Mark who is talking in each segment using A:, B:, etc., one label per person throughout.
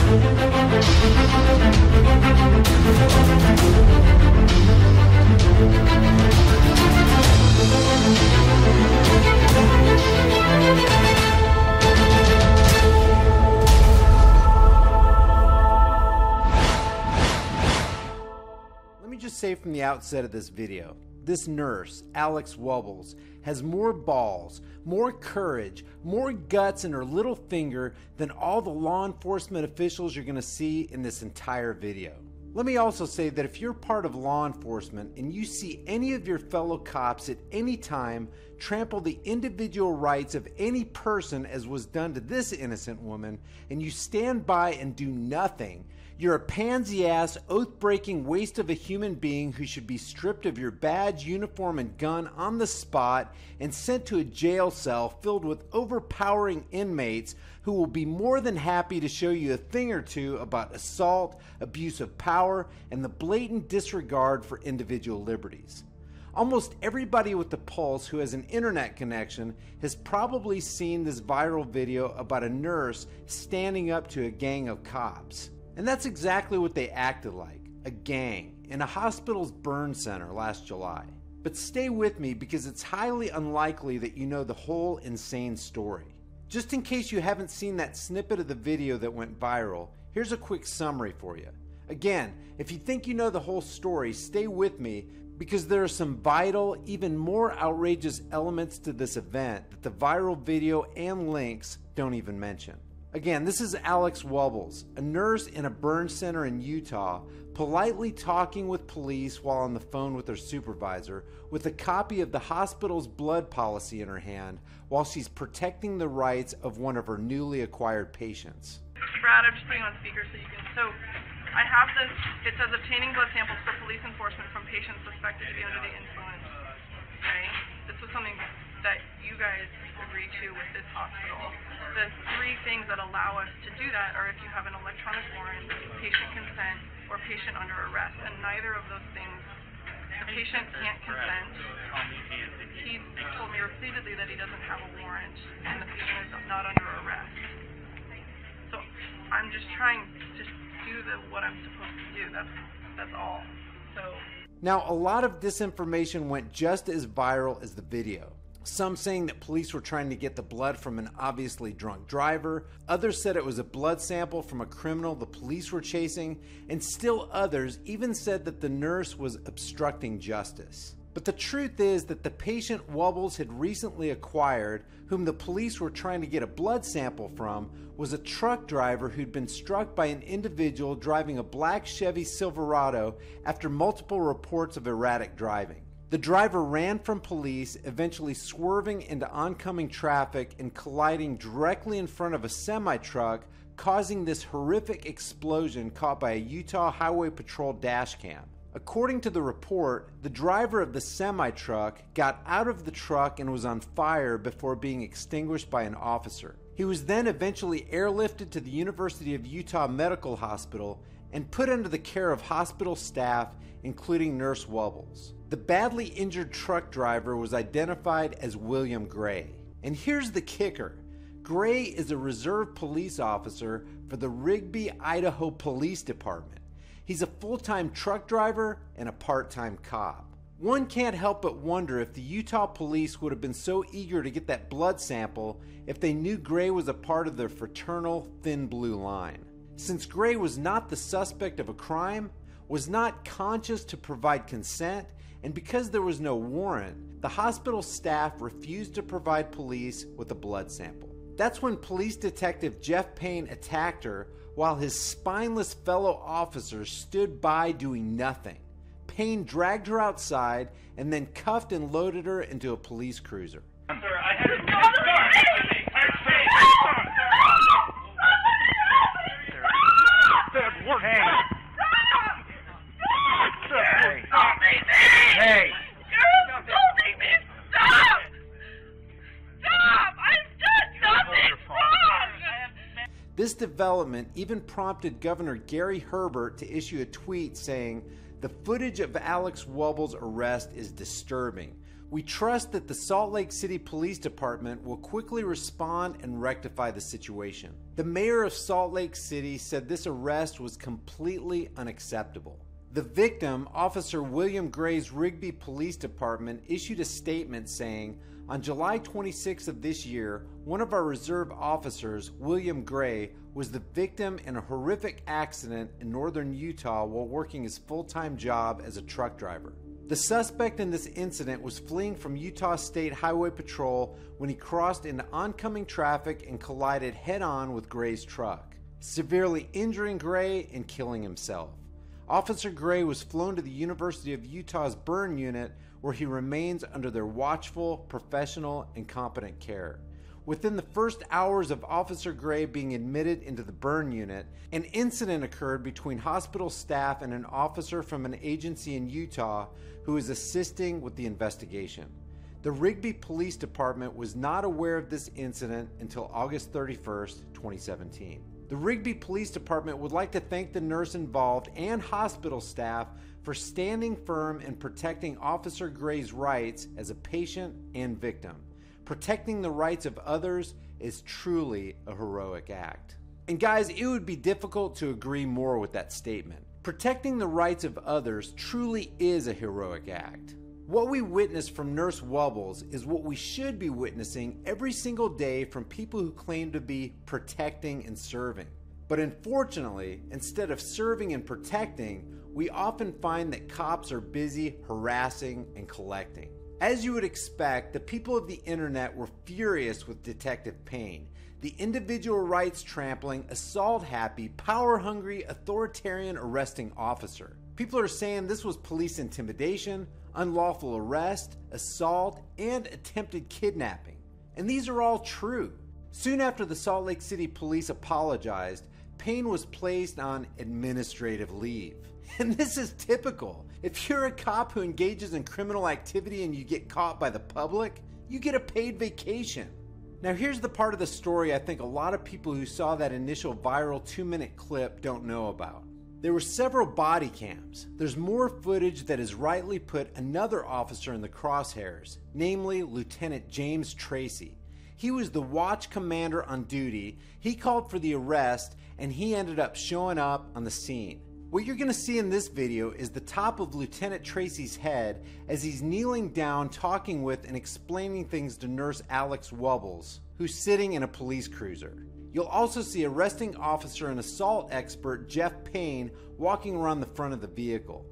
A: Let me just say from the outset of this video, this nurse, Alex Wubbles, has more balls, more courage, more guts in her little finger than all the law enforcement officials you're going to see in this entire video. Let me also say that if you're part of law enforcement and you see any of your fellow cops at any time trample the individual rights of any person as was done to this innocent woman, and you stand by and do nothing, you're a pansy-ass, oath-breaking waste of a human being who should be stripped of your badge, uniform, and gun on the spot and sent to a jail cell filled with overpowering inmates who will be more than happy to show you a thing or two about assault, abuse of power, and the blatant disregard for individual liberties. Almost everybody with the pulse who has an internet connection has probably seen this viral video about a nurse standing up to a gang of cops. And that's exactly what they acted like, a gang, in a hospital's burn center last July. But stay with me because it's highly unlikely that you know the whole insane story. Just in case you haven't seen that snippet of the video that went viral, here's a quick summary for you. Again, if you think you know the whole story, stay with me because there are some vital, even more outrageous elements to this event that the viral video and links don't even mention. Again, this is Alex Wubbles, a nurse in a burn center in Utah, politely talking with police while on the phone with her supervisor, with a copy of the hospital's blood policy in her hand while she's protecting the rights of one of her newly acquired patients.
B: Brad, I'm just putting on speaker so you can. So I have this, it says obtaining blood samples for police enforcement from patients suspected to be under the influence. Okay? This was something that you guys agreed to with this hospital. The three things that allow us to do that are if you have an electronic warrant, patient consent, or patient under arrest. And neither of those things, the patient can't consent. He told me repeatedly that he doesn't have a warrant, and the patient is not under arrest. So I'm just trying to do what I'm supposed to do. That's all. So.
A: Now, a lot of disinformation went just as viral as the video. Some saying that police were trying to get the blood from an obviously drunk driver, others said it was a blood sample from a criminal the police were chasing, and still others even said that the nurse was obstructing justice. But the truth is that the patient Wubbles had recently acquired, whom the police were trying to get a blood sample from, was a truck driver who'd been struck by an individual driving a black Chevy Silverado after multiple reports of erratic driving. The driver ran from police, eventually swerving into oncoming traffic and colliding directly in front of a semi-truck, causing this horrific explosion caught by a Utah Highway Patrol dash cam. According to the report, the driver of the semi-truck got out of the truck and was on fire before being extinguished by an officer. He was then eventually airlifted to the University of Utah Medical Hospital and put under the care of hospital staff, including Nurse Wubbles. The badly injured truck driver was identified as William Gray. And here's the kicker. Gray is a reserve police officer for the Rigby, Idaho Police Department. He's a full-time truck driver and a part-time cop. One can't help but wonder if the Utah police would have been so eager to get that blood sample if they knew Gray was a part of their fraternal thin blue line. Since Gray was not the suspect of a crime, was not conscious to provide consent, and because there was no warrant, the hospital staff refused to provide police with a blood sample. That's when police detective Jeff Payne attacked her while his spineless fellow officers stood by doing nothing. Payne dragged her outside and then cuffed and loaded her into a police cruiser.
C: Sir, I had a Hey!
B: You're assaulting me! Stop! Stop! I've done nothing wrong!
A: This development even prompted Governor Gary Herbert to issue a tweet saying, "The footage of Alex Wubbles' arrest is disturbing. We trust that the Salt Lake City Police Department will quickly respond and rectify the situation. The mayor of Salt Lake City said this arrest was completely unacceptable. The victim, Officer William Gray's Rigby Police Department, issued a statement saying, "On July 26th of this year, one of our reserve officers, William Gray, was the victim in a horrific accident in northern Utah while working his full-time job as a truck driver. The suspect in this incident was fleeing from Utah State Highway Patrol when he crossed into oncoming traffic and collided head-on with Gray's truck, severely injuring Gray and killing himself. Officer Gray was flown to the University of Utah's burn unit, where he remains under their watchful, professional, and competent care. Within the first hours of Officer Gray being admitted into the burn unit, an incident occurred between hospital staff and an officer from an agency in Utah who is assisting with the investigation. The Rigby Police Department was not aware of this incident until August 31st, 2017. The Rigby Police Department would like to thank the nurse involved and hospital staff for standing firm and protecting Officer Gray's rights as a patient and victim. Protecting the rights of others is truly a heroic act." And guys, it would be difficult to agree more with that statement. Protecting the rights of others truly is a heroic act. What we witness from Nurse Wubbles is what we should be witnessing every single day from people who claim to be protecting and serving. But unfortunately, instead of serving and protecting, we often find that cops are busy harassing and collecting. As you would expect, the people of the internet were furious with Detective Payne, the individual rights trampling, assault happy, power hungry, authoritarian arresting officer. People are saying this was police intimidation, unlawful arrest, assault, and attempted kidnapping. And these are all true. Soon after the Salt Lake City Police apologized, Payne was placed on administrative leave. And this is typical. If you're a cop who engages in criminal activity and you get caught by the public, you get a paid vacation. Now here's the part of the story I think a lot of people who saw that initial viral 2-minute clip don't know about. There were several body cams. There's more footage that has rightly put another officer in the crosshairs, namely Lieutenant James Tracy. He was the watch commander on duty. He called for the arrest and he ended up showing up on the scene. What you're going to see in this video is the top of Lieutenant Tracy's head as he's kneeling down talking with and explaining things to Nurse Alex Wubbles, who's sitting in a police cruiser. You'll also see arresting officer and assault expert Jeff Payne walking around the front of the vehicle.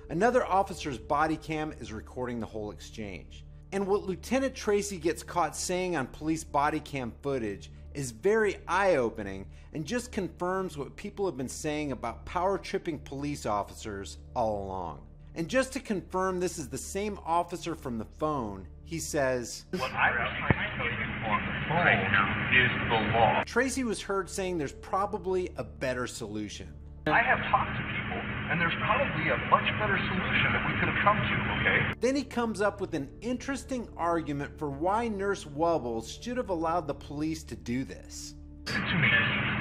A: Another officer's body cam is recording the whole exchange. And what Lieutenant Tracy gets caught saying on police body cam footage is very eye-opening and just confirms what people have been saying about power-tripping police officers all along. And just to confirm this is the same officer from the phone, he says,
C: "What I was trying to tell you on the phone is the law."
A: Tracy was heard saying there's probably a better solution.
C: I have talked to people, and there's probably a much better solution that we could have come to, okay?
A: Then he comes up with an interesting argument for why Nurse Wubbles should have allowed the police to do this.
C: Listen to me.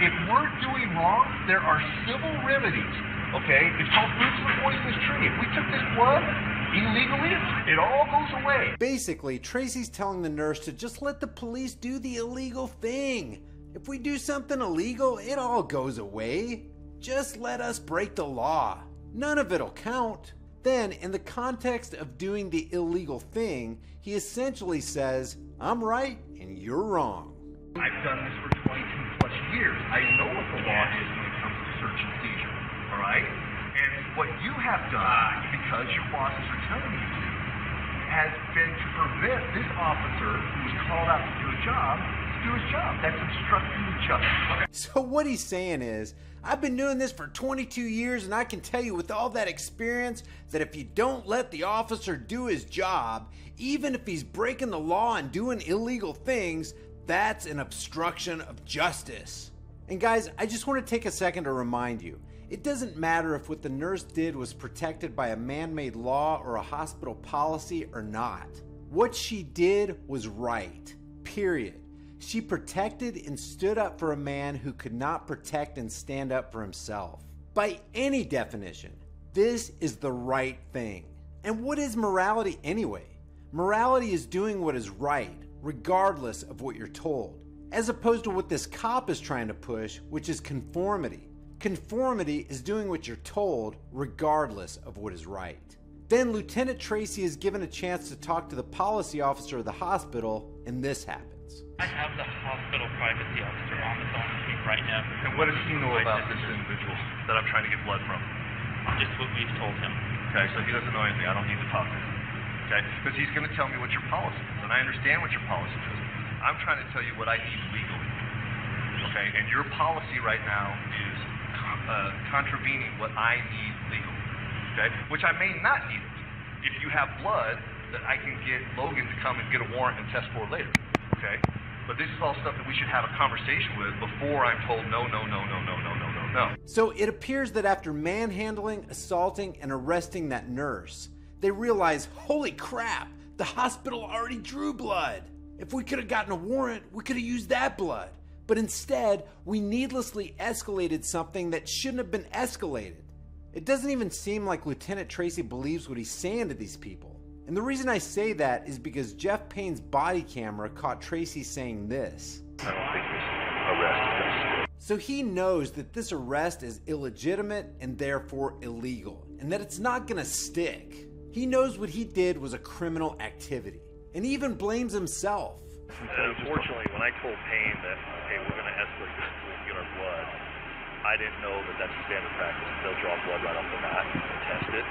C: If we're doing wrong, there are civil remedies, okay? It's called roots of the poisonous tree. If we took this blood illegally, it all goes away.
A: Basically, Tracy's telling the nurse to just let the police do the illegal thing. If we do something illegal, it all goes away. Just let us break the law. None of it'll count. Then, in the context of doing the illegal thing, he essentially says, "I'm right and you're wrong."
C: I've done this for 22 plus years. I know what the law is when it comes to search and seizure, all right? And what you have done, because your bosses are telling you to, has been to prevent this officer who was called out to do a job to do his job. That's obstructing justice. Okay?
A: So what he's saying is, I've been doing this for 22 years and I can tell you with all that experience that if you don't let the officer do his job, even if he's breaking the law and doing illegal things, that's an obstruction of justice. And guys, I just want to take a second to remind you, it doesn't matter if what the nurse did was protected by a man-made law or a hospital policy or not. What she did was right, period. She protected and stood up for a man who could not protect and stand up for himself. By any definition, this is the right thing. And what is morality anyway? Morality is doing what is right, regardless of what you're told, as opposed to what this cop is trying to push, which is conformity. Conformity is doing what you're told, regardless of what is right. Then Lieutenant Tracy is given a chance to talk to the policy officer of the hospital, and this happens.
D: I have the hospital privacy officer on the phone with me right now.
C: And what does he know about this individual that I'm trying to get blood from?
D: Just what we've told him.
C: Okay, so he doesn't know anything. I don't need to talk to him. Okay? Because he's going to tell me what your policy is, and I understand what your policy is. I'm trying to tell you what I need legally. Okay? And your policy right now is contravening what I need legally. Okay? Which I may not need it. If you have blood that I can get Logan to come and get a warrant and test for later. Okay? But this is all stuff that we should have a conversation with before I'm told no.
A: So it appears that after manhandling, assaulting, and arresting that nurse, they realize, holy crap, the hospital already drew blood. If we could have gotten a warrant, we could have used that blood. But instead, we needlessly escalated something that shouldn't have been escalated. It doesn't even seem like Lieutenant Tracy believes what he's saying to these people. And the reason I say that is because Jeff Payne's body camera caught Tracy saying this.
C: I don't think this arrest is.
A: So he knows that this arrest is illegitimate and therefore illegal, and that it's not gonna stick. He knows what he did was a criminal activity, and he even blames himself.
E: Unfortunately, when I told Payne that, okay, we're gonna escalate this until we can get our blood, I didn't know that that's standard practice. They'll draw blood right off the mat and test it.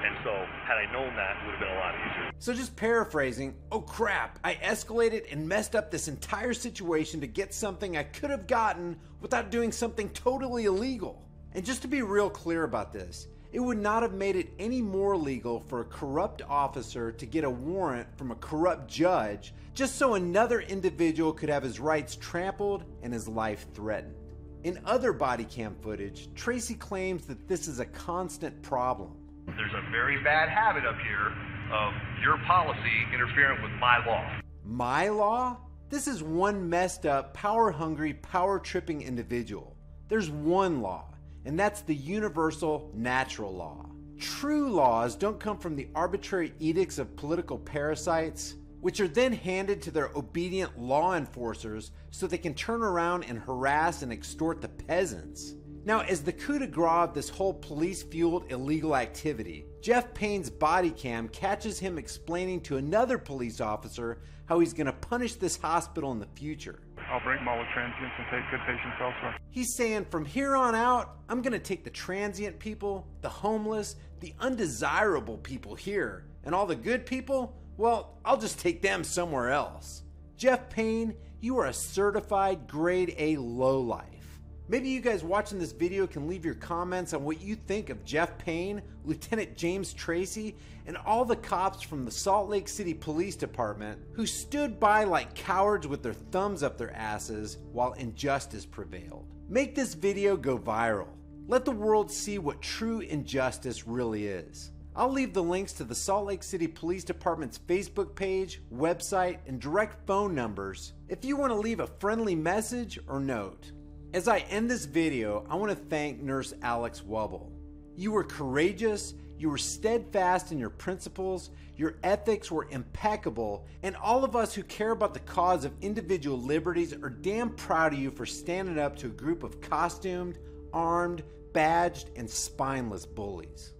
E: And so, had I known that, it would have been a lot easier.
A: So just paraphrasing, oh crap, I escalated and messed up this entire situation to get something I could have gotten without doing something totally illegal. And just to be real clear about this, it would not have made it any more legal for a corrupt officer to get a warrant from a corrupt judge just so another individual could have his rights trampled and his life threatened. In other body cam footage, Tracy claims that this is a constant problem.
C: There's a very bad habit up here of your policy interfering with my law.
A: My law? This is one messed up, power-hungry, power-tripping individual. There's one law, and that's the universal natural law. True laws don't come from the arbitrary edicts of political parasites, which are then handed to their obedient law enforcers so they can turn around and harass and extort the peasants. Now, as the coup de grace of this whole police-fueled illegal activity, Jeff Payne's body cam catches him explaining to another police officer how he's going to punish this hospital in the future.
F: I'll bring them all with transients and take good patients elsewhere.
A: He's saying, from here on out, I'm going to take the transient people, the homeless, the undesirable people here, and all the good people, well, I'll just take them somewhere else. Jeff Payne, you are a certified grade A lowlife. Maybe you guys watching this video can leave your comments on what you think of Jeff Payne, Lieutenant James Tracy, and all the cops from the Salt Lake City Police Department who stood by like cowards with their thumbs up their asses while injustice prevailed. Make this video go viral. Let the world see what true injustice really is. I'll leave the links to the Salt Lake City Police Department's Facebook page, website, and direct phone numbers if you want to leave a friendly message or note. As I end this video, I want to thank Nurse Alex Wubble. You were courageous, you were steadfast in your principles, your ethics were impeccable, and all of us who care about the cause of individual liberties are damn proud of you for standing up to a group of costumed, armed, badged, and spineless bullies.